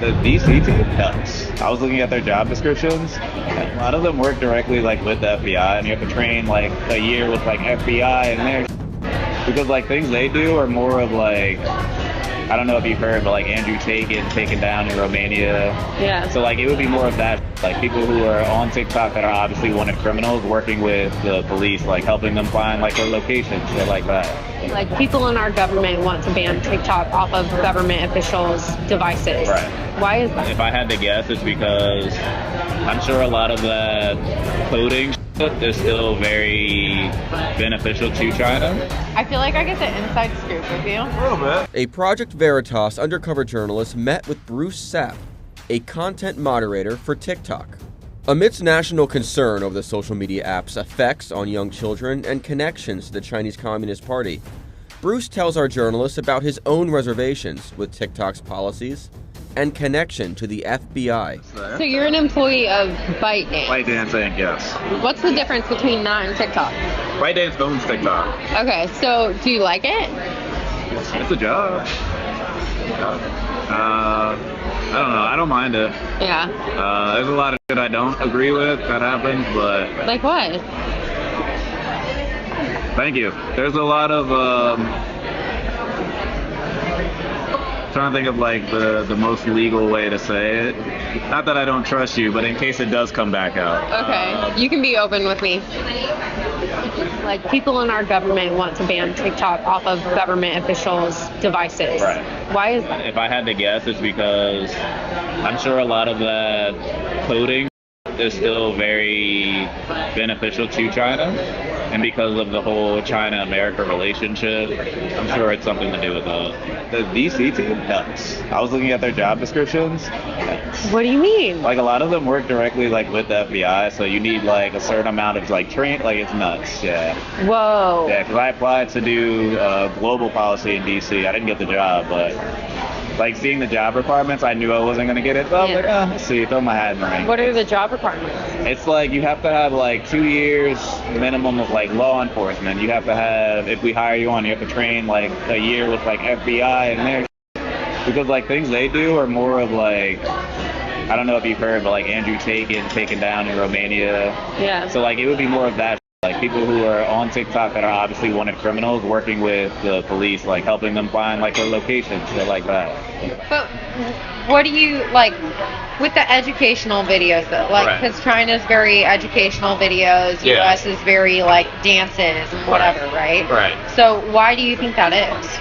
The DC team nuts. I was looking at their job descriptions, and a lot of them work directly like with the FBI, and you have to train like a year with like FBI and there because like things they do are more of like, I don't know if you've heard, but like Andrew Tate getting taken down in Romania. Yeah. So like it would be more of that, like people who are on TikTok that are obviously wanted criminals working with the police, like helping them find like their locations, shit like that. Like people in our government want to ban TikTok off of government officials' devices. Right. Why is that? If I had to guess, it's because I'm sure a lot of that coding shit is still very beneficial to China. I feel like I get the inside scoop with you. A little bit. A Project Veritas undercover journalist met with Bruce Sapp, a content moderator for TikTok. Amidst national concern over the social media app's effects on young children and connections to the Chinese Communist Party, Bruce tells our journalist about his own reservations with TikTok's policies and connection to the FBI. So you're an employee of ByteDance. ByteDance Inc., yes. What's the difference between that and TikTok? ByteDance owns TikTok. Okay, so do you like it? It's a job. I don't know. I don't mind it. Yeah. There's a lot of shit I don't agree with that happens, but Like what? thank you. There's a lot of trying to think of like the most legal way to say it. Not that I don't trust you, but in case it does come back out. Okay, you can be open with me. Like people in our government want to ban TikTok off of government officials' devices. Right. Why is that? If I had to guess, it's because I'm sure a lot of that coding is still very beneficial to China, and because of the whole China-America relationship, I'm sure it's something to do with that. The DC team nuts. I was looking at their job descriptions. What do you mean? Like a lot of them work directly like with the FBI, so you need like a certain amount of like train. Like it's nuts. Yeah. Whoa. Yeah, because I applied to do global policy in DC. I didn't get the job, but like seeing the job requirements, I knew I wasn't gonna get it. So I was like, let's see, throw my hat in the ring. What are the job requirements? It's like you have to have like 2 years minimum of like law enforcement. You have to have, if we hire you on, you have to train like a year with like FBI and there. Because like things they do are more of like, I don't know if you've heard, but like Andrew Tate getting taken down in Romania. Yeah. So like it would be more of that. Like people who are on TikTok that are obviously wanted criminals working with the police, like helping them find like their locations, shit like that. But what do you like with the educational videos though? Like, Right. because China's very educational videos, Yeah. US is very like dances and whatever, right? Right. So why do you think that is?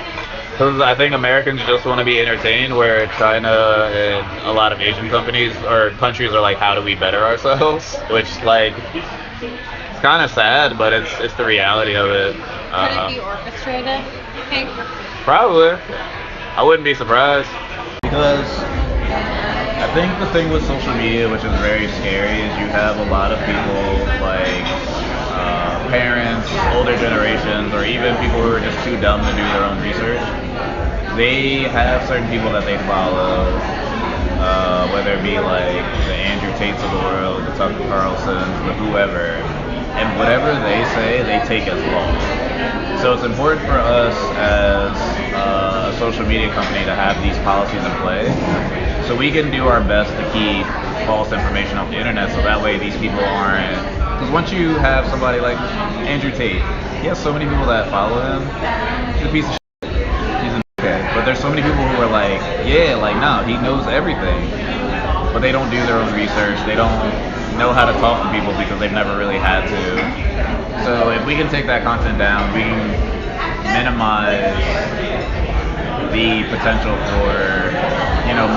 Because I think Americans just want to be entertained, where China and a lot of Asian companies or countries are like, how do we better ourselves? Which like, it's kind of sad, but it's the reality of it. Could it be orchestrated? You think? Probably. I wouldn't be surprised. Because I think the thing with social media, which is very scary, is you have a lot of people like parents, older generations, or even people who are just too dumb to do their own research. They have certain people that they follow, whether it be like the Andrew Tates of the world, the Tucker Carlsons, the whoever, and whatever they say, they take as law. So it's important for us as a social media company to have these policies in play, so we can do our best to keep false information off the internet, so that way these people aren't. Because once you have somebody like Andrew Tate, he has so many people that follow him. He's a piece of shit. He's an okay. But there's so many people who are like, yeah, like no, he knows everything, but they don't do their own research. They don't know how to talk to people because they've never really had to. So if we can take that content down, we can minimize the potential for,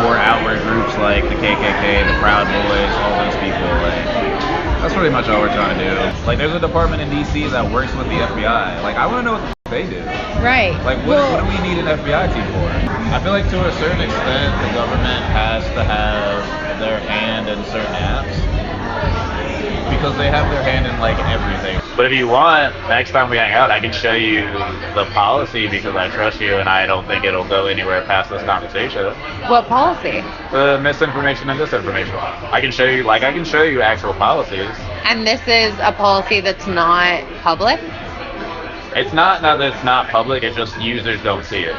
more outward groups like the KKK, the Proud Boys, all those people. Like, that's pretty much all we're trying to do. Like, there's a department in DC that works with the FBI. Like, I want to know what the they do. Right. Like, what do we need an FBI team for? I feel like to a certain extent, the government has to have their hand in certain apps, because they have their hand in like everything. But if you want, next time we hang out, I can show you the policy because I trust you and I don't think it'll go anywhere past this conversation. What policy? The misinformation and disinformation. I can show you actual policies. And this is a policy that's not public? It's not that it's not public, it's just users don't see it.